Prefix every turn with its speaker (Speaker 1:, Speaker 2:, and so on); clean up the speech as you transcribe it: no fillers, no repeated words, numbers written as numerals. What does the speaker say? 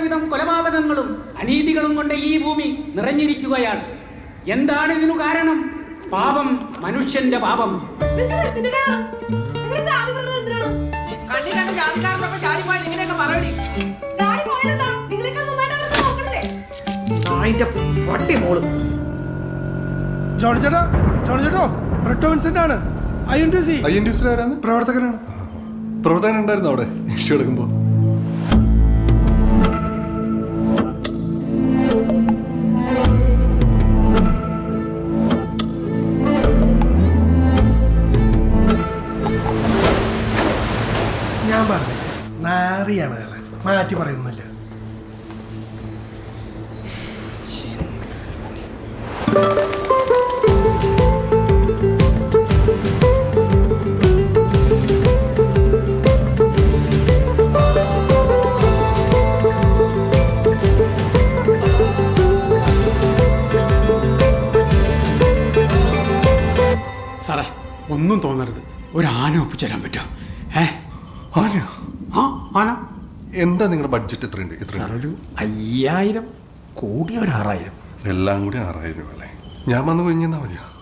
Speaker 1: വിധം കൊലപാതകങ്ങളും അനീതികളും കൊണ്ട് ഈ ഭൂമി നിറഞ്ഞിരിക്കുകയാണ്. എന്താണ് ഇതിനു കാരണം? പാപം, മനുഷ്യന്റെ പാപം.
Speaker 2: പ്രവർത്തകനാണ്. പ്രവർത്തകൻ ഉണ്ടായിരുന്നു അവിടെ ഇഷ്യൂ എടുക്കുമ്പോ.
Speaker 3: ഞാൻ പറഞ്ഞു നാറിയാണ് അയാളെ, മാറ്റി പറയുന്നില്ല.
Speaker 1: സാറേ, ഒന്നും തോന്നരുത്. ഒരു ആന ഒപ്പിച്ചേരാൻ പറ്റുമോ?
Speaker 2: ആനയോ?
Speaker 1: ആ, ആന.
Speaker 2: എന്താ നിങ്ങളുടെ ബഡ്ജറ്റ്? എത്രയുണ്ട്?
Speaker 3: ഒരു 5000 കൂടി, ഒരു 6000.
Speaker 2: എല്ലാം കൂടി 6000 രൂപ അല്ലേ? ഞാൻ വന്ന് കുഞ്ഞാൽ മതിയോ?